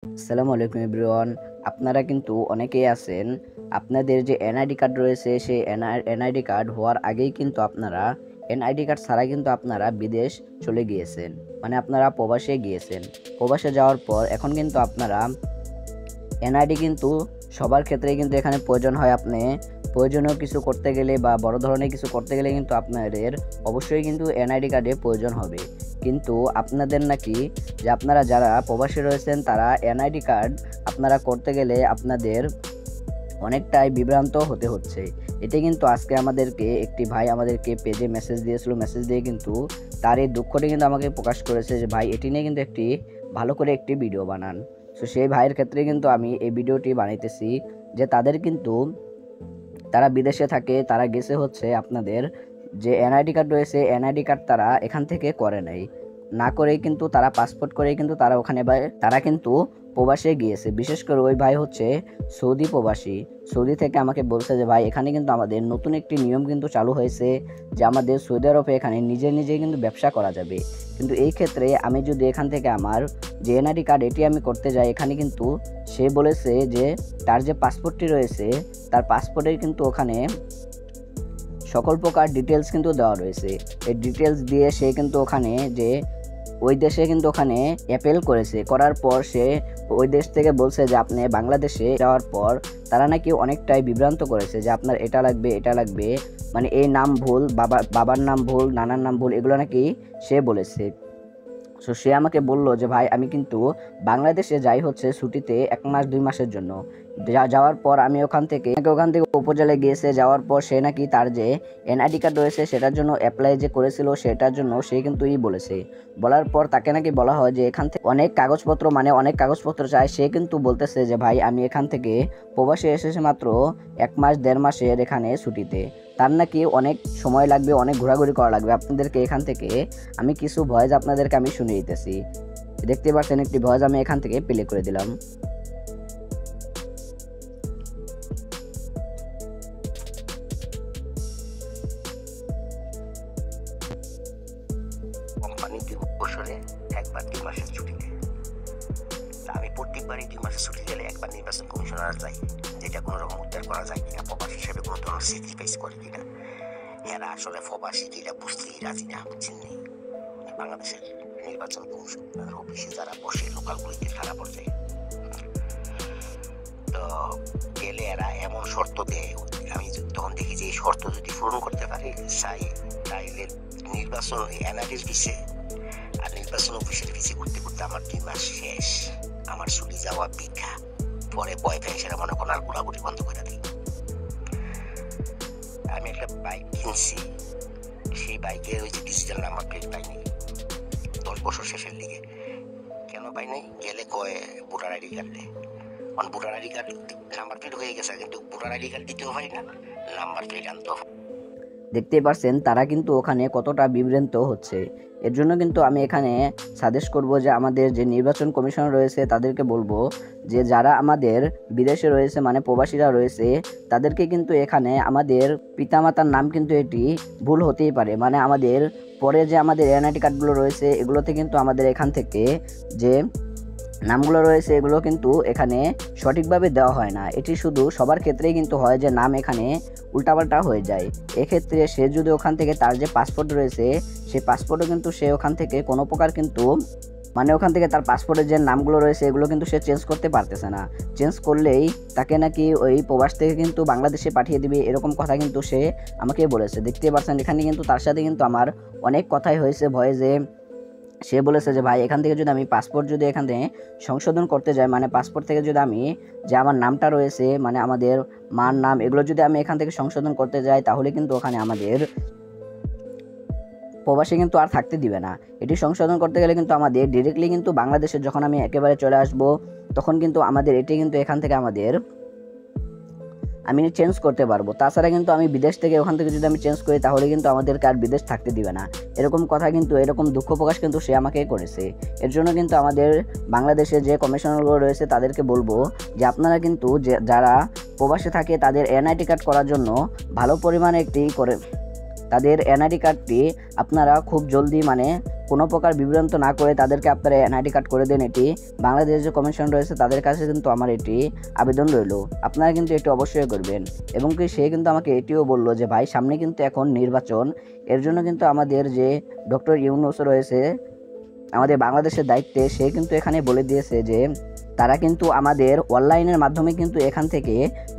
আসসালামু আলাইকুম এভরিওয়ান। আপনারা কিন্তু অনেকেই আছেন, আপনাদের যে এনআইডি কার্ড রয়েছে সেই এনআইডি কার্ড হওয়ার আগেই কিন্তু আপনারা এনআইডি কার্ড ছাড়া কিন্তু আপনারা বিদেশ চলে গিয়েছেন, মানে আপনারা প্রবাসে গিয়েছেন। প্রবাসে যাওয়ার পর এখন কিন্তু আপনারা এনআইডি কিন্তু সবার ক্ষেত্রেই কিন্তু এখানে প্রয়োজন হয়। আপনি প্রয়োজনীয় কিছু করতে গেলে বা বড় ধরনের কিছু করতে গেলে কিন্তু আপনাদের অবশ্যই কিন্তু এনআইডি কার্ডের প্রয়োজন হবে। কিন্তু আপনাদের নাকি যে আপনারা যারা প্রবাসী রয়েছেন তারা এনআইডি কার্ড আপনারা করতে গেলে আপনাদের অনেকটাই বিভ্রান্ত হতে হচ্ছে। এটা কিন্তু আজকে আমাদেরকে একটি ভাই আমাদেরকে পেজে মেসেজ দিয়েছিল, মেসেজ দিয়ে কিন্তু তার এই দুঃখটি কিন্তু আমাকে প্রকাশ করেছে যে ভাই এটি নিয়ে কিন্তু একটি ভালো করে একটি ভিডিও বানান। সো সেই ভাইয়ের ক্ষেত্রে কিন্তু আমি এই ভিডিওটি বানাইতেছি যে তাদের কিন্তু তারা বিদেশে থাকে, তারা গেছে হচ্ছে আপনাদের যে এনআইডি কার্ড রয়েছে এনআইডি কার্ড তারা এখান থেকে করে নাই, না করেই কিন্তু তারা পাসপোর্ট করেই কিন্তু তারা ওখানে তারা কিন্তু প্রবাসে গিয়েছে। বিশেষ করে ওই ভাই হচ্ছে সৌদি প্রবাসী। সৌদি থেকে আমাকে বলছে যে ভাই এখানে কিন্তু আমাদের নতুন একটি নিয়ম কিন্তু চালু হয়েছে যে আমাদের সৌদি আরবে এখানে নিজে নিজে কিন্তু ব্যবসা করা যাবে। কিন্তু এই ক্ষেত্রে আমি যদি এখান থেকে আমার যে এনআইডি কার্ড এটি আমি করতে যাই, এখানে কিন্তু সে বলেছে যে তার যে পাসপোর্টটি রয়েছে তার পাসপোর্টের কিন্তু ওখানে সকল প্রকার ডিটেলস কিন্তু দেওয়া রয়েছে। এই ডিটেলস দিয়ে সে কিন্তু ওখানে যে ওই দেশে কিন্তু ওখানে অ্যাপেল করেছে, করার পর সে ওই দেশ থেকে বলছে যে আপনি বাংলাদেশে যাওয়ার পর তারা নাকি অনেকটাই বিভ্রান্ত করেছে যে আপনার এটা লাগবে এটা লাগবে, মানে এই নাম ভুল, বাবার নাম ভুল, নানার নাম ভুল, এগুলো নাকি সে বলেছে। সো সে আমাকে বলল যে ভাই আমি কিন্তু বাংলাদেশে যাই হচ্ছে ছুটিতে 1 মাস 2 মাসের জন্য। যাওয়ার পর আমি ওখান থেকে উপজেলায় গিয়েছে, যাওয়ার পর সে নাকি তার যে এনআইডি কার্ড রয়েছে সেটার জন্য অ্যাপ্লাই যে করেছিল সেটার জন্য সে কিন্তু বলেছে। বলার পর তাকে নাকি বলা হয় যে এখান থেকে অনেক কাগজপত্র চায়। সে কিন্তু বলতেছে যে ভাই আমি এখান থেকে প্রবাসে এসেছে মাত্র 1 মাস 1.5 মাসের এখানে ছুটিতে, তার নাকি অনেক সময় লাগবে, অনেক ঘোরাঘুরি করা লাগবে। আপনাদেরকে এখান থেকে আমি কিছু ভয়েস আপনাদেরকে আমি শুনিয়ে দিতেছি। দেখতে পাচ্ছেন একটি ভয়েস আমি এখান থেকে প্লে করে দিলাম। কোম্পানি 2 বছরে একবার 2 মাসের ছুটি নেয়। তা আমি প্রত্যেকবারই 2 মাসের ছুটি গেলে একবার নির্বাচন কমিশনার যাই, যেটা কোনো রকম উদ্ধার করা যায় কিনা, প্রবাসী হিসেবে কোনো ধরনের স্যাক্রিফাইস করে কিনা। এরা আসলে প্রবাসী কিনা বুঝতেই রাজি না, বুঝছেন নি? বাংলাদেশের নির্বাচন কমিশনার অফিসে যারা বসে লোকালগুলিতে থানা পর্যায়ে, তো গেলে এরা এমন শর্ত দেয়, আমি তখন দেখি যে এই শর্ত যদি পূরণ করতে পারি তাইলে নির্বাচন এনআরডির পিছে আর নির্বাচন অফিসের পিছিয়ে করতে করতে আমার 2 মাস শেষ, আমার ছুটি যাওয়া বৃথা। পরে ভয় পেয়ে সেটা মনে করেন আর ঘোরাঘুরি বন্ধ করে দিই। আমি একটা বাইক কিনছি, সেই বাইকের ওই যে ডিজিটাল নাম্বার প্লেট পাইনি 10 বছর শেষের দিকে। কেন পাই নাই? গেলে কয় ভোটার আইডি কার্ড দেয়। Voter ID card number plate হয়ে গেছে, কিন্তু ভোটার আইডি কার্ড দিতেও পারি না, নাম্বার প্লেট আনতেও। দেখতেই পারছেন তারা কিন্তু ওখানে কতটা বিভ্রান্ত হচ্ছে। এর জন্য কিন্তু আমি এখানে সাজেস্ট করব যে আমাদের যে নির্বাচন কমিশন রয়েছে তাদেরকে বলবো যে যারা আমাদের বিদেশে রয়েছে মানে প্রবাসীরা রয়েছে তাদেরকে কিন্তু এখানে আমাদের পিতামাতার নাম কিন্তু এটি ভুল হতেই পারে, মানে আমাদের পরে যে আমাদের এনআইডি কার্ডগুলো রয়েছে এগুলোতে কিন্তু আমাদের এখান থেকে যে নামগুলো রয়েছে এগুলো কিন্তু এখানে সঠিকভাবে দেওয়া হয় না। এটি শুধু সবার ক্ষেত্রেই কিন্তু হয় যে নাম এখানে উল্টাপাল্টা হয়ে যায়। এক্ষেত্রে সে যদি ওখান থেকে তার যে পাসপোর্ট রয়েছে সেই পাসপোর্টও কিন্তু সে ওখান থেকে কোনো প্রকার কিন্তু মানে ওখান থেকে তার পাসপোর্টের যে নামগুলো রয়েছে এগুলো কিন্তু সে চেঞ্জ করতে পারতেছে না। চেঞ্জ করলেই তাকে নাকি ওই প্রবাস থেকে কিন্তু বাংলাদেশে পাঠিয়ে দিবে, এরকম কথা কিন্তু সে আমাকে বলেছে। দেখতে পাচ্ছেন এখানে কিন্তু তার সাথে কিন্তু আমার অনেক কথাই হয়েছে ভয়েসে। সে বলেছে যে ভাই এখান থেকে যদি আমি পাসপোর্ট যদি এখান থেকে সংশোধন করতে যাই, মানে পাসপোর্ট থেকে যদি আমি যে আমার নামটা রয়েছে মানে আমাদের মার নাম এগুলো যদি আমি এখান থেকে সংশোধন করতে যাই তাহলে কিন্তু ওখানে আমাদের প্রবাসী কিন্তু আর থাকতে দিবে না। এটি সংশোধন করতে গেলে কিন্তু আমাদের ডিরেক্টলি কিন্তু বাংলাদেশে যখন আমি একেবারে চলে আসব তখন কিন্তু আমাদের এটি কিন্তু এখান থেকে আমি চেঞ্জ করতে পারবো। তাছাড়া কিন্তু আমি বিদেশ থেকে ওখান থেকে যদি আমি চেঞ্জ করি তাহলে কিন্তু আমাদেরকে আর বিদেশ থাকতে দিবে না, এরকম কথা কিন্তু এরকম দুঃখ প্রকাশ কিন্তু সে আমাকে করেছে। এর জন্য কিন্তু আমাদের বাংলাদেশে যে কমিশনারগুলো রয়েছে তাদেরকে বলবো যে আপনারা কিন্তু যারা প্রবাসে থাকে তাদের এনআইডি কার্ড করার জন্য ভালো পরিমাণে একটি করে তাদের এনআইডি কার্ডটি আপনারা খুব জলদি মানে কোনো প্রকার বিভ্রান্ত না করে তাদেরকে আপনারা এনআইডি কার্ড করে দেন। এটি বাংলাদেশের যে কমিশন রয়েছে তাদের কাছে কিন্তু আমার এটি আবেদন রইল, আপনারা কিন্তু এটি অবশ্যই করবেন। এবং কি সে কিন্তু আমাকে এটিও বললো যে ভাই সামনে কিন্তু এখন নির্বাচন, এর জন্য কিন্তু আমাদের যে ডক্টর ইউনূস রয়েছে আমাদের বাংলাদেশের দায়িত্বে, সে কিন্তু এখানে বলে দিয়েছে যে তারা কিন্তু আমাদের অনলাইনের মাধ্যমে কিন্তু এখান থেকে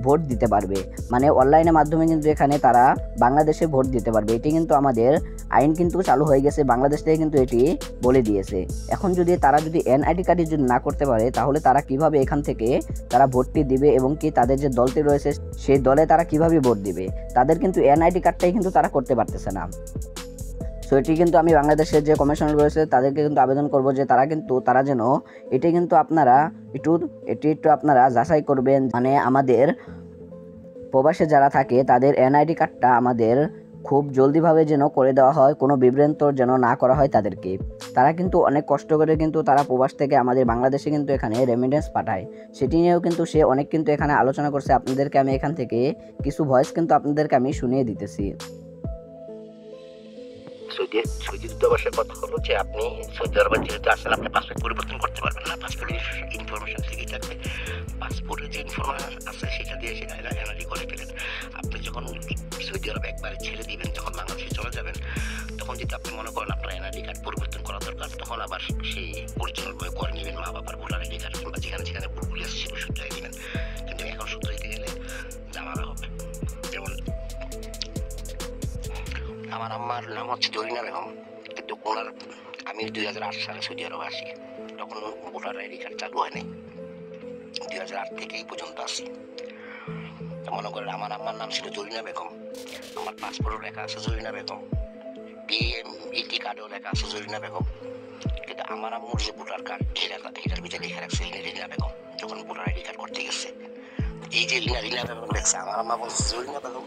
ভোট দিতে পারবে, মানে অনলাইনের মাধ্যমে কিন্তু এখানে তারা বাংলাদেশে ভোট দিতে পারবে। এটি কিন্তু আমাদের আইন কিন্তু চালু হয়ে গেছে, বাংলাদেশ থেকে কিন্তু এটি বলে দিয়েছে। এখন যদি তারা যদি এনআইডি কার্ডই যদি না করতে পারে তাহলে তারা কিভাবে এখান থেকে তারা ভোটটি দিবে, এবং কি তাদের যে দলটি রয়েছে সেই দলে তারা কিভাবে ভোট দিবে, তাদের কিন্তু এনআইডি কার্ডটাই কিন্তু তারা করতে পারতেছে না। সো এটি কিন্তু আমি বাংলাদেশের যে কমিশনার রয়েছে তাদেরকে কিন্তু আবেদন করব যে তারা যেন এটি কিন্তু আপনারা একটু আপনারা যাচাই করবেন, মানে আমাদের প্রবাসে যারা থাকে তাদের এনআইডি কার্ডটা আমাদের খুব জলদিভাবে যেন করে দেওয়া হয়, কোনো বিভ্রান্ত যেন না করা হয় তাদেরকে। তারা কিন্তু অনেক কষ্ট করে কিন্তু তারা প্রবাস থেকে আমাদের বাংলাদেশে কিন্তু এখানে রেমিটেন্স পাঠায়, সেটি নিয়েও কিন্তু সে অনেক কিন্তু এখানে আলোচনা করছে। আপনাদেরকে আমি এখান থেকে কিছু ভয়েস কিন্তু আপনাদেরকে আমি শুনিয়ে দিতেছি। সৌদি দূতাবাসের কথা হলো যে আপনি সৌদি আরবে যেহেতু আসলে আপনি পাসপোর্ট পরিবর্তন করতে পারবেন না, পাসপোর্টের ইনফরমেশন থেকেই থাকবে, পাসপোর্টের যে ইনফরমেশন আছে সেটা দিয়ে সেটা এনআইডি করে ফেলেন। আপনি যখন সৌদি আরবে একবারে ছেড়ে দিবেন, যখন বাংলাদেশে চলে যাবেন, তখন যদি আপনি মনে করেন আপনার এনআইডি কার্ড পরিবর্তন করা দরকার, তখন আবার সেই অরিজিনাল বই করে নেবেন, মা বাবার ভোটার আইডি কার্ড কিংবা যেখানে যেখানে ভুলগুলি আছে সেগুলো শুধরাই নেবেন। কিন্তু এখন শুধরে দিতে গেলে ঝামেলা হবে। যেমন আমার আম্মার নাম হচ্ছে জরিনা বেগম, কিন্তু ওনার আমি 2008 সালে সৌদি আরবে আসি, তখন ভোটার আইডি কার্ড চালু হয়নি, 2008 থেকে এই পর্যন্ত আসি। মনে করেন আমার আম্মার নাম ছিল জরিনা বেগম, আমার পাসপোর্টও লেখা আছে জরিনা বেগম, পিএমইটি কার্ডেও লেখা আছে জরিনা বেগম, কিন্তু আমার আম্মুর যে ভোটার কার্ড এটার ভিতরে লেখা রাখছে রিনা বেগম। যখন ভোটার আইডি কার্ড করতে গেছে এই যে রিনা বেগম লেখছে, আমার আম্মা বলছে জরিনা বেগম।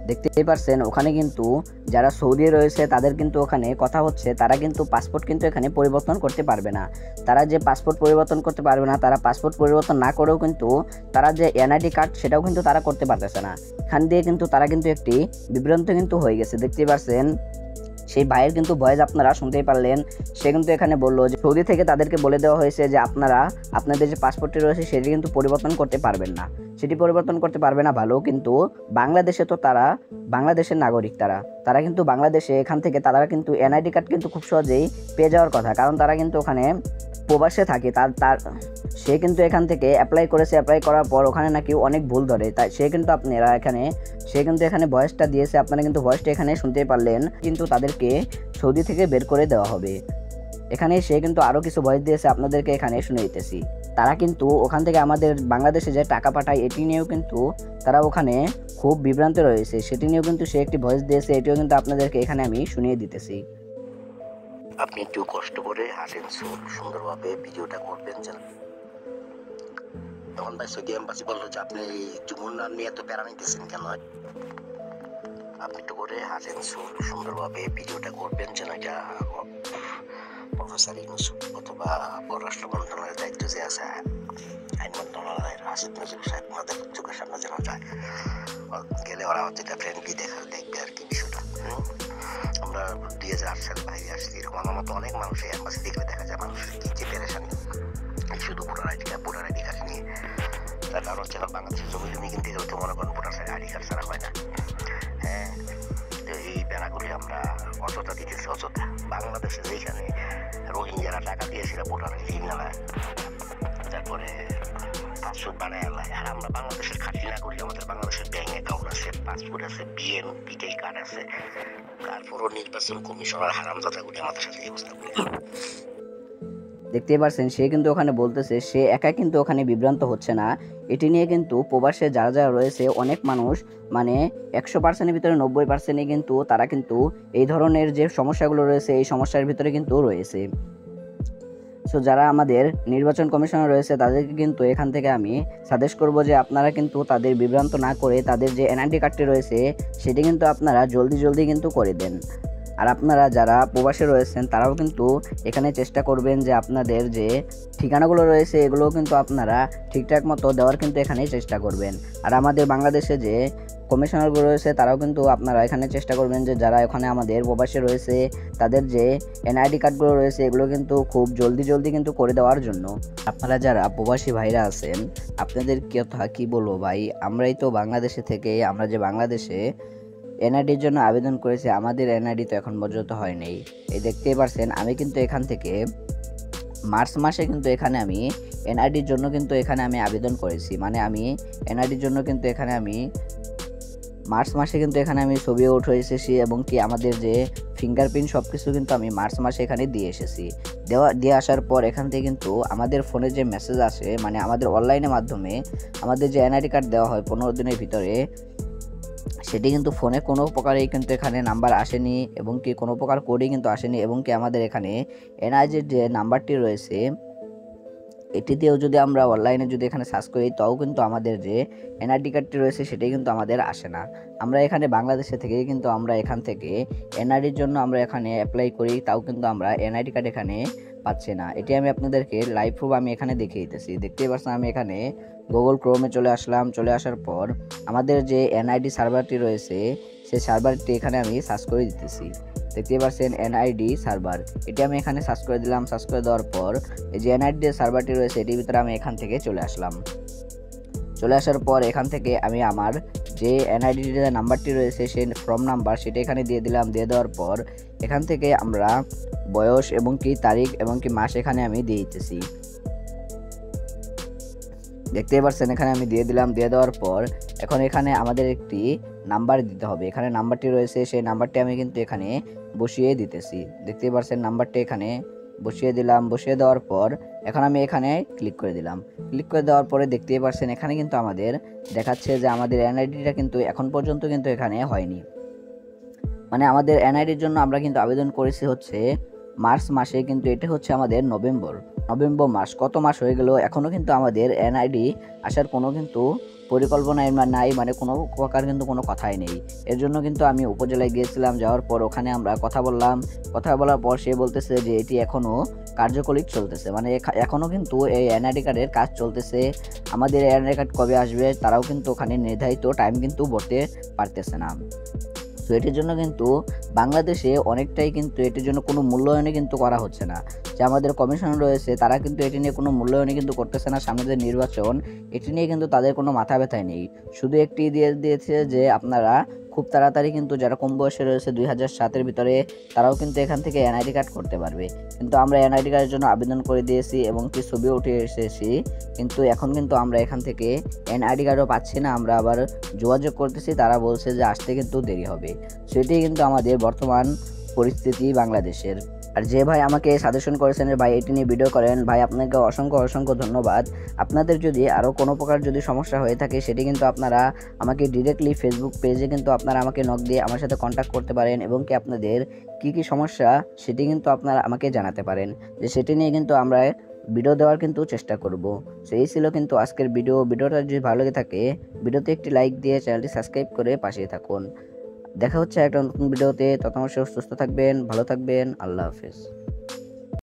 দেখতেই পারছেন ওখানে কিন্তু যারা সৌদি রয়েছে তাদের কিন্তু ওখানে কথা হচ্ছে, তারা কিন্তু পাসপোর্ট কিন্তু এখানে পরিবর্তন করতে পারবে না। তারা যে পাসপোর্ট পরিবর্তন করতে পারবে না, তারা পাসপোর্ট পরিবর্তন না করেও কিন্তু তারা যে এনআইডি কার্ড সেটাও কিন্তু তারা করতে পারতেছে না। এখান দিয়ে কিন্তু তারা কিন্তু একটি বিভ্রান্ত কিন্তু হয়ে গেছে। দেখতেই পারছেন সেই ভাইয়ের কিন্তু ভয়েস আপনারা শুনতেই পারলেন। সে কিন্তু এখানে বললো যে সৌদি থেকে তাদেরকে বলে দেওয়া হয়েছে যে আপনারা আপনাদের যে পাসপোর্টটি রয়েছে সেটি কিন্তু পরিবর্তন করতে পারবেন না, সেটি পরিবর্তন করতে পারবে না ভালো, কিন্তু বাংলাদেশে তো তারা বাংলাদেশের নাগরিক, তারা কিন্তু বাংলাদেশে এখান থেকে তারা কিন্তু এনআইডি কার্ড কিন্তু খুব সহজেই পেয়ে যাওয়ার কথা, কারণ তারা কিন্তু ওখানে প্রবাসে থাকে। সে কিন্তু এখান থেকে অ্যাপ্লাই করেছে, অ্যাপ্লাই করার পর ওখানে নাকি অনেক ভুল ধরে, তাই সে কিন্তু এখানে ভয়েসটা দিয়েছে, আপনারা কিন্তু ভয়েসটা এখানে শুনতেই পারলেন। কিন্তু তাদেরকে সৌদি থেকে বের করে দেওয়া হবে। এখানে সে কিন্তু আরও কিছু ভয়েস দিয়েছে, আপনাদেরকে এখানে শুনে দিতেছি। তারা কিন্তু ওখান থেকে আমাদের বাংলাদেশে যে টাকা পাঠায় এটি নিয়েও কিন্তু তারা ওখানে খুব বিভ্রান্ত রয়েছে, সেটি নিয়েও কিন্তু সে একটি ভয়েস দিয়েছে, এটিও কিন্তু আপনাদেরকে এখানে আমি শুনিয়ে দিতেছি। আপনি একটু কষ্ট করে হাসেন, সুন্দরভাবে ভিডিওটা করবেন যেন। তখন ভাই সৌদি এম্বাসি বললো যে আপনি এই যমুনা নিয়ে এত প্যারা নিতেছেন কেন? আপনি একটু করে হাসেন, সুন্দরভাবে ভিডিওটা করবেন যেন এটা প্রফেসর ইউনূস অথবা পররাষ্ট্র মন্ত্রণালয়ের দায়িত্ব যে আছে আইন মন্ত্রণালয়ের আসিফ নজরুল সাহেব ওনাদের চোখের সামনে যেন যায়, গেলে ওরা হচ্ছে এটা ফ্রেন্ডলি দেখবে আর কি বিষয়টা। আমরা 2008 সালে বাইরে আসছি, এরকম আমার মতো অনেক মানুষ এম্বাসি দেখলে দেখা যায় মানুষের কি যে পেরেশানি শুধু ভোটার আইডি কার্ড নিয়ে। তার কারণ হচ্ছে বাংলাদেশের জমি কিনতে গেলে তো মনে করেন ভোটার আইডি কার্ড ছাড়া হয় না। হ্যাঁ, তো এই বেড়াগুলি আমরা অযথা দিতেছি, অযথা। বাংলাদেশে যেখানে রোহিঙ্গারা টাকা দিয়েছিল ভোটার আইডি নেয়, তারপরে পাসপোর্ট বানায় আর আমরা বাংলাদেশের খাটি না করি, আমাদের বাংলাদেশের ব্যাংক অ্যাকাউন্ট আছে, পাসপোর্ট আছে, বিএনপি কার্ড আছে, তারপরও নির্বাচন কমিশনার হারামজাদাগুলি আমাদের সাথে এই অবস্থা করে। দেখতেই পারছেন সে কিন্তু ওখানে বলতেছে সে একা কিন্তু ওখানে বিভ্রান্ত হচ্ছে না, এটি নিয়ে কিন্তু প্রবাসে যারা রয়েছে অনেক মানুষ, মানে 100%-এর ভিতরে 90%-ই কিন্তু তারা কিন্তু এই ধরনের যে সমস্যাগুলো রয়েছে এই সমস্যার ভিতরে কিন্তু রয়েছে। সো যারা আমাদের নির্বাচন কমিশনার রয়েছে তাদেরকে কিন্তু এখান থেকে আমি সাজেস্ট করব যে আপনারা কিন্তু তাদের বিভ্রান্ত না করে তাদের যে এনআইডি কার্ডটি রয়েছে সেটি কিন্তু আপনারা জলদি কিন্তু করে দেন। আর আপনারা যারা প্রবাসে রয়েছেন তারাও কিন্তু এখানে চেষ্টা করবেন যে আপনাদের যে ঠিকানাগুলো রয়েছে এগুলোও কিন্তু আপনারা ঠিকঠাক মতো দেওয়ার কিন্তু এখানে চেষ্টা করবেন। আর আমাদের বাংলাদেশে যে কমিশনারগুলো রয়েছে তারাও কিন্তু আপনারা এখানে চেষ্টা করবেন যে যারা এখানে আমাদের প্রবাসে রয়েছে তাদের যে এনআইডি কার্ডগুলো রয়েছে এগুলো কিন্তু খুব জলদি কিন্তু করে দেওয়ার জন্য। আপনারা যারা প্রবাসী ভাইরা আছেন আপনাদের কথা কি বলবো ভাই, আমরাই তো বাংলাদেশে থেকে আমরা যে বাংলাদেশে এনআইডির জন্য আবেদন করেছি, আমাদের এনআইডি তো এখন পর্যন্ত হয়নি। এই দেখতেই পারছেন আমি কিন্তু এখান থেকে মার্চ মাসে কিন্তু এখানে আমি এনআইডির জন্য কিন্তু এখানে আমি আবেদন করেছি, মানে আমি এনআইডির জন্য কিন্তু এখানে আমি মার্চ মাসে কিন্তু এখানে আমি ছবিও উঠে এসেছি এবং কি আমাদের যে ফিঙ্গারপ্রিন্ট সব কিছু কিন্তু আমি মার্চ মাসে এখানে দিয়ে এসেছি। দিয়ে আসার পর এখান থেকে কিন্তু আমাদের ফোনে যে মেসেজ আসে, মানে আমাদের অনলাইনের মাধ্যমে আমাদের যে এনআইডি কার্ড দেওয়া হয় 15 দিনের ভিতরে, সেটি কিন্তু ফোনে কোনো প্রকারেই কিন্তু এখানে নাম্বার আসেনি এবং কি কোনো প্রকার কোডই কিন্তু আসেনি এবং কি আমাদের এখানে এনআইডির যে নাম্বারটি রয়েছে এটি দিয়েও যদি আমরা অনলাইনে যদি এখানে সার্চ করি তাও কিন্তু আমাদের যে এনআইডি কার্ডটি রয়েছে সেটাই কিন্তু আমাদের আসে না। আমরা এখানে বাংলাদেশে থেকেই কিন্তু আমরা এখান থেকে এনআইডির জন্য আমরা এখানে অ্যাপ্লাই করি, তাও কিন্তু আমরা এনআইডি কার্ড এখানে পাচ্ছি না। এটি আমি আপনাদেরকে লাইভ প্রুফ আমি এখানে দেখিয়ে দিতেছি। দেখতেই পাচ্ছেন আমি এখানে গুগল ক্রোমে চলে আসলাম। চলে আসার পর আমাদের যে এনআইডি সার্ভারটি রয়েছে সেই সার্ভারটি এখানে আমি সার্চ করে দিতেছি। দেখতেই পাচ্ছেন এনআইডি সার্ভার, এটি আমি এখানে সার্চ করে দিলাম। সার্চ করে দেওয়ার পর এই যে এনআইডি সার্ভারটি রয়েছে এটির ভিতরে আমি এখান থেকে চলে আসলাম। চলে আসার পর এখান থেকে আমি আমার যে এনআইডি নাম্বারটি রয়েছে সেই ফর্ম নাম্বার সেটা এখানে দিয়ে দিলাম। দিয়ে দেওয়ার পর এখান থেকে আমরা বয়স এবং কি তারিখ এবং কি মাস এখানে আমি দিয়ে দিতেছি। দেখতেই পাচ্ছেন এখানে আমি দিয়ে দিলাম। দিয়ে দেওয়ার পর এখন এখানে আমাদের একটি নাম্বার দিতে হবে। এখানে নাম্বারটি রয়েছে সেই নাম্বারটি আমি কিন্তু এখানে বসিয়ে দিতেছি। দেখতেই পাচ্ছেন নাম্বারটি এখানে বসিয়ে দিলাম। বসিয়ে দেওয়ার পর এখন আমি এখানে ক্লিক করে দিলাম। ক্লিক করে দেওয়ার পরে দেখতেই পাচ্ছেন এখানে কিন্তু আমাদের দেখাচ্ছে যে আমাদের এনআইডিটা কিন্তু এখন পর্যন্ত কিন্তু এখানে হয়নি। মানে আমাদের এনআইডির জন্য আমরা কিন্তু আবেদন করেছি হচ্ছে মার্চ মাসে, কিন্তু এটা হচ্ছে আমাদের নভেম্বর মাস, কত মাস হয়ে গেল এখনও কিন্তু আমাদের এনআইডি আসার কোনো কিন্তু পরিকল্পনা নাই, মানে কোনো প্রকার কিন্তু কোনো কথাই নেই। এর জন্য কিন্তু আমি উপজেলায় গিয়েছিলাম। যাওয়ার পর ওখানে আমরা কথা বলার পর সে বলতেছে যে এটি এখনও কার্যকরী চলতেছে, মানে এখনও কিন্তু এই এনআইডি কার্ডের কাজ চলতেছে। আমাদের এনআইডি কার্ড কবে আসবে তারাও কিন্তু ওখানে নির্ধারিত টাইম কিন্তু বলতে পারতেছে না। তো এটির জন্য কিন্তু বাংলাদেশে অনেকটাই কিন্তু এটির জন্য কোনো মূল্যায়নই কিন্তু করা হচ্ছে না। যে আমাদের কমিশন রয়েছে তারা কিন্তু এটি নিয়ে কোনো মূল্যায়নই কিন্তু করতেছে না। সামনে যে নির্বাচন এটি নিয়ে কিন্তু তাদের কোনো মাথা ব্যথাই নেই। শুধু একটি দিয়েছে যে আপনারা খুব তাড়াতাড়ি কিন্তু যারা কম বয়সে রয়েছে 2007-এর ভিতরে তারাও কিন্তু এখান থেকে এনআইডি কার্ড করতে পারবে। কিন্তু আমরা এনআইডি কার্ডের জন্য আবেদন করে দিয়েছি এবং কি ছবি উঠে এসেছি, কিন্তু এখন কিন্তু আমরা এখান থেকে এনআইডি কার্ডও পাচ্ছি না। আমরা আবার যোগাযোগ করতেছি, তারা বলছে যে আসতে কিন্তু দেরি হবে। সেটাই কিন্তু আমাদের বর্তমান পরিস্থিতি বাংলাদেশের। আর যে ভাই আমাকে সাজেশন করেছেন ভাই এটি নিয়ে ভিডিও করেন, ভাই আপনাকে অসংখ্য ধন্যবাদ। আপনাদের যদি আরও কোনো প্রকার যদি সমস্যা হয়ে থাকে সেটি কিন্তু আপনারা আমাকে ডিরেক্টলি ফেসবুক পেজে কিন্তু আপনারা আমাকে নক দিয়ে আমার সাথে কন্ট্যাক্ট করতে পারেন এবং কি আপনাদের কি সমস্যা সেটি কিন্তু আপনারা আমাকে জানাতে পারেন, যে সেটি নিয়ে কিন্তু আমরা ভিডিও দেওয়ার কিন্তু চেষ্টা করব। সো এই ছিল কিন্তু আজকের ভিডিওটা যদি ভালো লেগে থাকে ভিডিওতে একটি লাইক দিয়ে চ্যানেলটি সাবস্ক্রাইব করে পাশে থাকুন। দেখা হচ্ছে একটা নতুন ভিডিওতে। ততক্ষণ সুস্থ থাকবেন, ভালো থাকবেন। আল্লাহ হাফেজ।